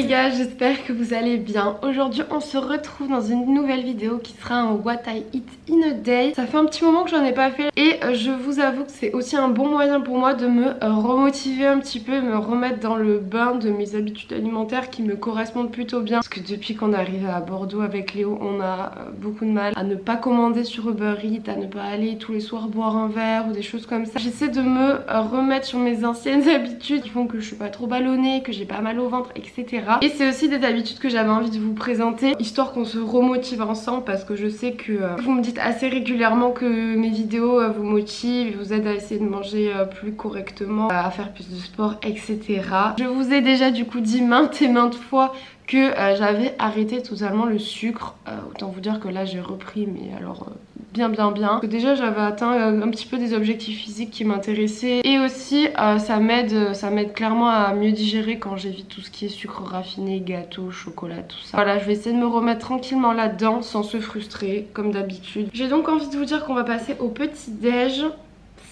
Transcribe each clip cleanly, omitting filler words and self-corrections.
gars, j'espère que vous allez bien. Aujourd'hui on se retrouve dans une nouvelle vidéo qui sera un What I Eat in a Day. Ça fait un petit moment que j'en ai pas fait et je vous avoue que c'est aussi un bon moyen pour moi de me remotiver un petit peu, me remettre dans le bain de mes habitudes alimentaires qui me correspondent plutôt bien. Parce que depuis qu'on est arrivé à Bordeaux avec Léo, on a beaucoup de mal à ne pas commander sur Uber Eats, à ne pas aller tous les soirs boire un verre ou des choses comme ça. J'essaie de me remettre sur mes anciennes habitudes qui font que je suis pas trop ballonnée, que j'ai pas mal au ventre, etc. Et c'est aussi des habitudes que j'avais envie de vous présenter, histoire qu'on se remotive ensemble, parce que je sais que vous me dites assez régulièrement que mes vidéos vous motivent, vous aident à essayer de manger plus correctement, à faire plus de sport, etc. Je vous ai déjà du coup dit maintes et maintes fois que j'avais arrêté totalement le sucre. Autant vous dire que là j'ai repris, mais alors bien. Que déjà j'avais atteint un petit peu des objectifs physiques qui m'intéressaient. Et aussi ça m'aide clairement à mieux digérer quand j'évite tout ce qui est sucre raffiné, gâteau, chocolat, tout ça. Voilà, je vais essayer de me remettre tranquillement là-dedans sans se frustrer comme d'habitude. J'ai donc envie de vous dire qu'on va passer au petit déj.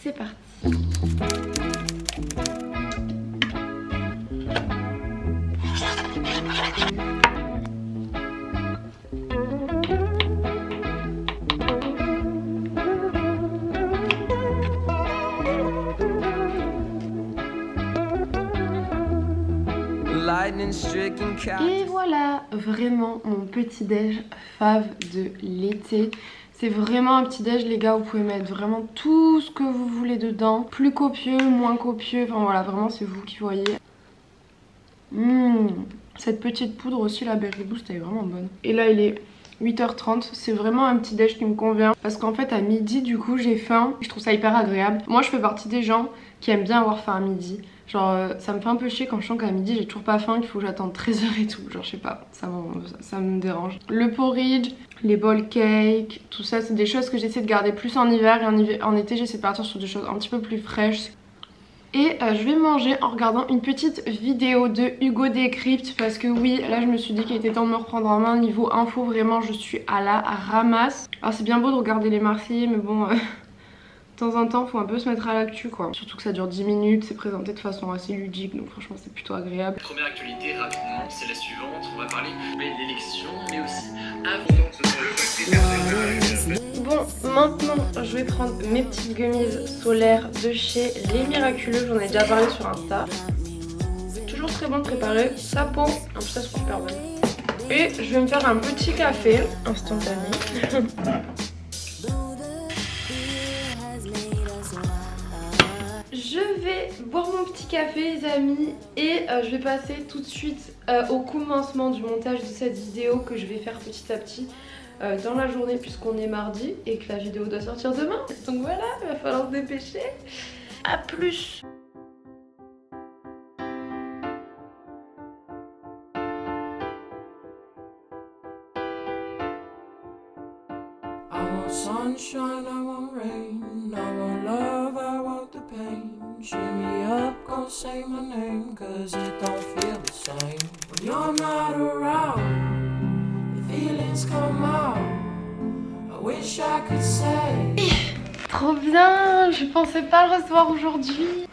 C'est parti. Et voilà, vraiment mon petit déj fave de l'été. C'est vraiment un petit déj les gars, vous pouvez mettre vraiment tout ce que vous voulez dedans. Plus copieux, moins copieux, enfin voilà, vraiment c'est vous qui voyez. Cette petite poudre aussi, la Berry Boost, elle est vraiment bonne. Et là il est 8h30, c'est vraiment un petit déj qui me convient. Parce qu'en fait à midi du coup j'ai faim, je trouve ça hyper agréable. Moi je fais partie des gens qui aiment bien avoir faim à midi. Genre ça me fait un peu chier quand je sens qu'à midi j'ai toujours pas faim, qu'il faut que j'attende 13h et tout. Genre je sais pas, ça me dérange. Le porridge, les bowl cakes, tout ça c'est des choses que j'essaie de garder plus en hiver. Et en été j'essaie de partir sur des choses un petit peu plus fraîches. Et je vais manger en regardant une petite vidéo de Hugo Décrypte. Parce que oui, là je me suis dit qu'il était temps de me reprendre en main. Niveau info, vraiment je suis à la ramasse. Alors c'est bien beau de regarder les Marseillais, mais bon... De temps en temps, faut un peu se mettre à l'actu quoi. Surtout que ça dure 10 minutes, c'est présenté de façon assez ludique, donc franchement c'est plutôt agréable. Première actualité rapidement, c'est la suivante. On va parler de l'élection, mais aussi avant. Bon, maintenant je vais prendre mes petites gummies solaires de chez Les Miraculeux. J'en ai déjà parlé sur Insta. Toujours très bon de préparer sa peau. En plus ça c'est super bon. Et je vais me faire un petit café instantané. Je vais boire mon petit café les amis et je vais passer tout de suite au commencement du montage de cette vidéo que je vais faire petit à petit dans la journée puisqu'on est mardi et que la vidéo doit sortir demain. Donc voilà, il va falloir se dépêcher. A plus. Sunshine, I want rain, I want love, I want the pain. Shimmy up, gon' say my name, cause it don't feel the same. When you're not around, the feelings come out. I wish I could say. Trop bien, je pensais pas le recevoir aujourd'hui.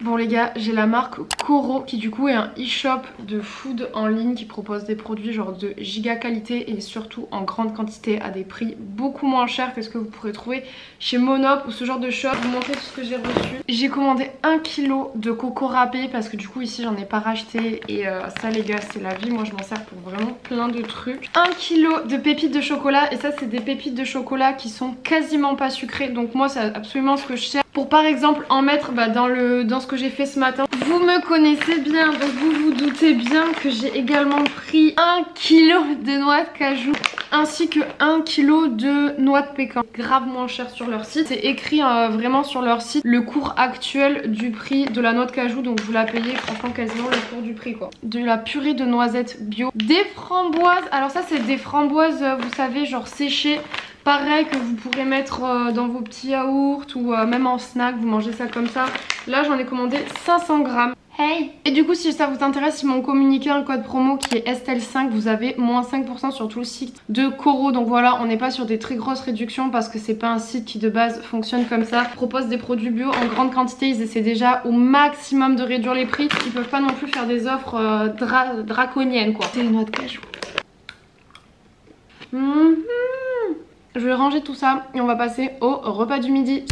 Bon les gars, j'ai la marque Coro qui du coup est un e-shop de food en ligne qui propose des produits genre de giga qualité et surtout en grande quantité à des prix beaucoup moins chers que ce que vous pourrez trouver chez Monop ou ce genre de shop. Je vais vous montrer tout ce que j'ai reçu. J'ai commandé 1 kg de coco râpé parce que du coup ici j'en ai pas racheté et ça les gars c'est la vie, moi je m'en sers pour vraiment plein de trucs. 1 kg de pépites de chocolat et ça c'est des pépites de chocolat qui sont quasiment pas sucrées donc moi c'est absolument ce que je cherche. Pour par exemple en mettre dans ce que j'ai fait ce matin. Vous me connaissez bien donc vous vous doutez bien que j'ai également pris 1 kg de noix de cajou ainsi que 1 kg de noix de pécan. Grave moins cher sur leur site. C'est écrit vraiment sur leur site le cours actuel du prix de la noix de cajou donc vous la payez franchement quasiment le cours du prix quoi. De la purée de noisettes bio. Des framboises, alors ça c'est des framboises vous savez genre séchées. Pareil que vous pourrez mettre dans vos petits yaourts ou même en snack, vous mangez ça comme ça. Là j'en ai commandé 500 grammes. Hey! Et du coup, si ça vous intéresse, ils m'ont communiqué un code promo qui est Estelle5. Vous avez moins 5% sur tout le site de Coro. Donc voilà, on n'est pas sur des très grosses réductions parce que c'est pas un site qui de base fonctionne comme ça. Ils proposent des produits bio en grande quantité. Ils essaient déjà au maximum de réduire les prix. Ils peuvent pas non plus faire des offres draconiennes quoi. C'est les noix de cajou. Je vais ranger tout ça et on va passer au repas du midi.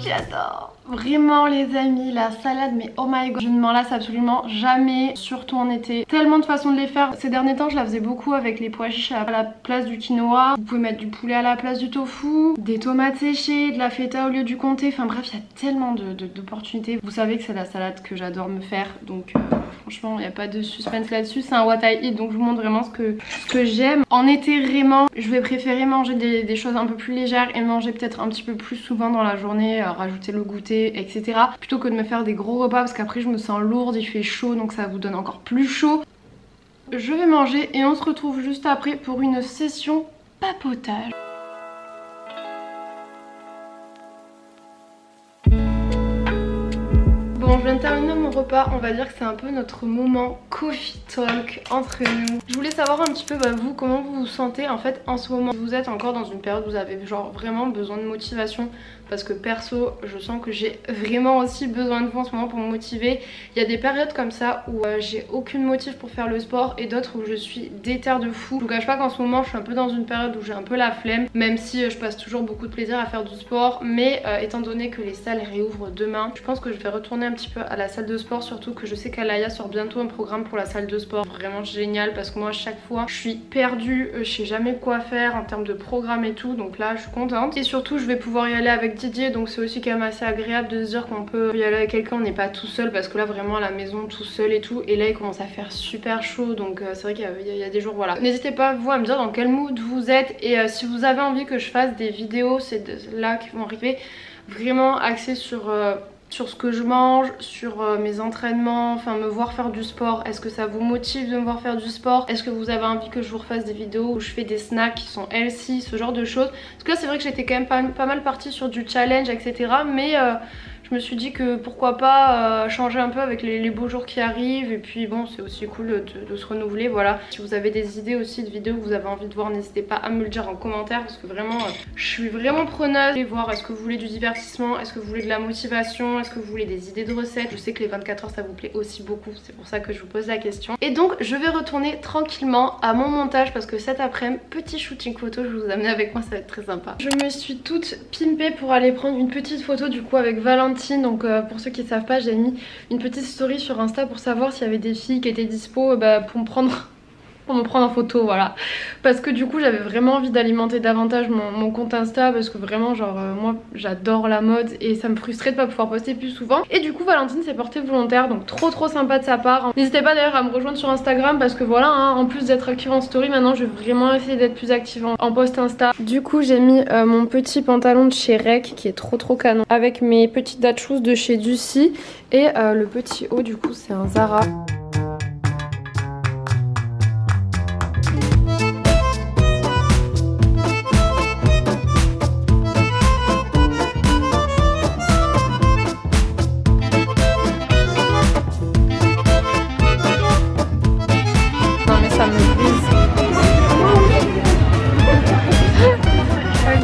J'adore. Vraiment les amis, la salade, mais oh my god, je ne m'en lasse absolument jamais, surtout en été. Tellement de façons de les faire. Ces derniers temps je la faisais beaucoup avec les pois chiches à la place du quinoa. Vous pouvez mettre du poulet à la place du tofu, des tomates séchées, de la feta au lieu du comté. Enfin bref, il y a tellement d'opportunités. Vous savez que c'est la salade que j'adore me faire, donc franchement il n'y a pas de suspense là-dessus. C'est un what I eat, donc je vous montre vraiment ce que j'aime. En été vraiment, je vais préférer manger des choses un peu plus légères et manger peut-être un petit peu plus souvent dans la journée, rajouter le goûter, etc. Plutôt que de me faire des gros repas parce qu'après je me sens lourde, il fait chaud donc ça vous donne encore plus chaud. Je vais manger et on se retrouve juste après pour une session papotage. Bon, je viens de terminer mon repas, on va dire que c'est un peu notre moment coffee talk entre nous. Je voulais savoir un petit peu vous, comment vous vous sentez en fait en ce moment. Vous êtes encore dans une période où vous avez genre vraiment besoin de motivation, parce que perso je sens que j'ai vraiment aussi besoin de vous en ce moment pour me motiver. Il y a des périodes comme ça où j'ai aucune motive pour faire le sport et d'autres où je suis déter de fou. Je vous cache pas qu'en ce moment je suis un peu dans une période où j'ai un peu la flemme, même si je passe toujours beaucoup de plaisir à faire du sport, mais étant donné que les salles réouvrent demain, je pense que je vais retourner un petit peu à la salle de sport, surtout que je sais qu'Alaya sort bientôt un programme pour la salle de sport vraiment génial, parce que moi à chaque fois je suis perdue, je sais jamais quoi faire en termes de programme et tout, donc là je suis contente. Et surtout je vais pouvoir y aller avec Didier, donc c'est aussi quand même assez agréable de se dire qu'on peut y aller avec quelqu'un, on n'est pas tout seul, parce que là vraiment à la maison tout seul et tout, et là il commence à faire super chaud, donc c'est vrai qu'il y a des jours, voilà. N'hésitez pas vous à me dire dans quel mood vous êtes, et si vous avez envie que je fasse des vidéos, c'est là qui vont arriver, vraiment axées sur ce que je mange, sur mes entraînements, enfin me voir faire du sport. Est-ce que ça vous motive de me voir faire du sport? Est-ce que vous avez envie que je vous refasse des vidéos où je fais des snacks qui sont healthy, ce genre de choses? Parce que là c'est vrai que j'étais quand même pas mal partie sur du challenge, etc. Mais je me suis dit que pourquoi pas changer un peu avec les beaux jours qui arrivent, et puis bon c'est aussi cool de se renouveler, voilà. Si vous avez des idées aussi de vidéos que vous avez envie de voir, n'hésitez pas à me le dire en commentaire, parce que vraiment je suis vraiment preneuse. Allez voir, est-ce que vous voulez du divertissement, est-ce que vous voulez de la motivation, est-ce que vous voulez des idées de recettes? Je sais que les 24 heures ça vous plaît aussi beaucoup, c'est pour ça que je vous pose la question. Et donc je vais retourner tranquillement à mon montage, parce que cet après-midi, petit shooting photo, je vais vous amener avec moi, ça va être très sympa. Je me suis toute pimpée pour aller prendre une petite photo du coup avec Valentine. Donc pour ceux qui ne savent pas, j'ai mis une petite story sur Insta pour savoir s'il y avait des filles qui étaient dispo pour me prendre en photo, voilà. Parce que du coup j'avais vraiment envie d'alimenter davantage mon compte Insta, parce que vraiment genre moi j'adore la mode et ça me frustrait de pas pouvoir poster plus souvent. Et du coup Valentine s'est portée volontaire, donc trop sympa de sa part. N'hésitez pas d'ailleurs à me rejoindre sur Instagram, parce que voilà hein, en plus d'être active en story, maintenant je vais vraiment essayer d'être plus active en post Insta. Du coup j'ai mis mon petit pantalon de chez Rec qui est trop canon, avec mes petites dachous de chez Ducy, et le petit haut du coup c'est un Zara.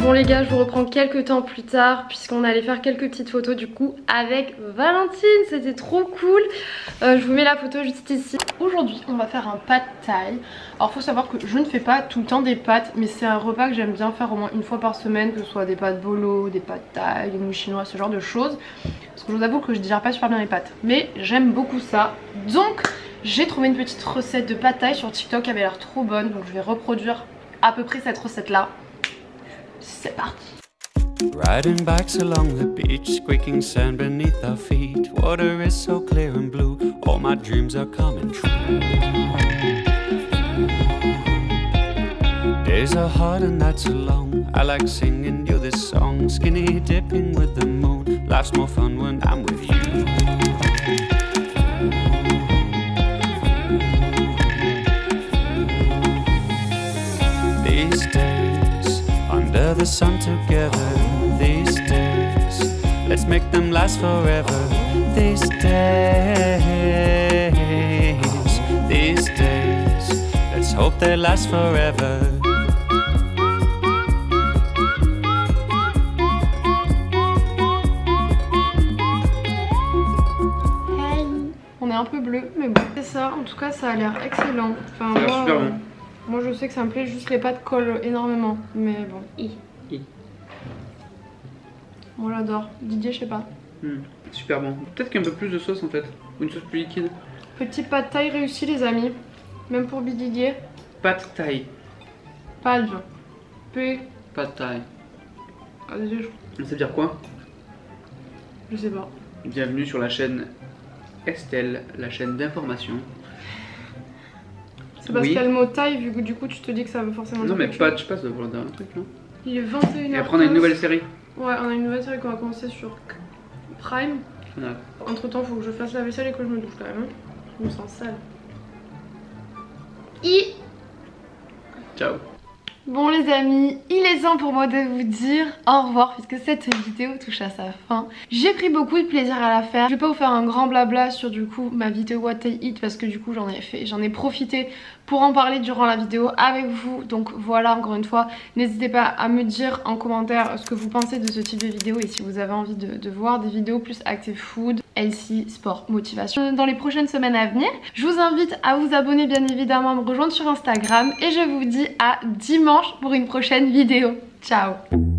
Bon les gars, je vous reprends quelques temps plus tard, puisqu'on allait faire quelques petites photos du coup avec Valentine, c'était trop cool. Je vous mets la photo juste ici. Aujourd'hui on va faire un pad thai. Alors faut savoir que je ne fais pas tout le temps des pâtes, mais c'est un repas que j'aime bien faire au moins une fois par semaine, que ce soit des pâtes bolo, des pâtes thaï, des nouilles chinois, ce genre de choses. Parce que je vous avoue que je digère pas super bien les pâtes, mais j'aime beaucoup ça. Donc j'ai trouvé une petite recette de pad thai sur TikTok qui avait l'air trop bonne, donc je vais reproduire à peu près cette recette là. C'est parti. Riding bikes along the beach, squeaking sand beneath our feet. Water is so clear and blue, all my dreams are coming true. Days are hard and nights are long. I like singing you this song. Skinny dipping with the moon. Life's more fun when I'm with you. These days, under the sun together. These days, let's make them last forever. These days, let's hope they last forever. On est un peu bleu, mais bon. C'est ça, en tout cas ça a l'air excellent. Enfin, Ça a l'air super bon. Moi je sais que ça me plaît, juste les pâtes collent énormément. Mais bon. Moi j'adore. Didier, je sais pas. Super bon. Peut-être qu'un peu plus de sauce en fait. Ou une sauce plus liquide. Petit pad thaï réussi les amis. Même pour Didier. Pâte thaï. Pad. P. Pâte thaï. Ah, désolé, Ça veut dire quoi? je sais pas. Bienvenue sur la chaîne Estelle, la chaîne d'information. C'est parce qu'il y a le mot thaï, vu que du coup tu te dis que ça veut forcément dire Non mais quelque pas, chose. je sais pas, ça doit vouloir dire un truc non. Il est 21h. Et après on a une nouvelle série. Ouais, on a une nouvelle série qu'on va commencer sur Prime. Voilà. Entre temps, faut que je fasse la vaisselle et que je me douche quand même. Je me sens sale. Ciao. Bon les amis, il est temps pour moi de vous dire au revoir puisque cette vidéo touche à sa fin. J'ai pris beaucoup de plaisir à la faire. Je vais pas vous faire un grand blabla sur du coup ma vidéo What I Eat parce que du coup j'en ai profité pour en parler durant la vidéo avec vous. Donc voilà, encore une fois, n'hésitez pas à me dire en commentaire ce que vous pensez de ce type de vidéo et si vous avez envie de voir des vidéos plus active food, healthy, sport, motivation dans les prochaines semaines à venir. Je vous invite à vous abonner bien évidemment, à me rejoindre sur Instagram et je vous dis à dimanche pour une prochaine vidéo. Ciao!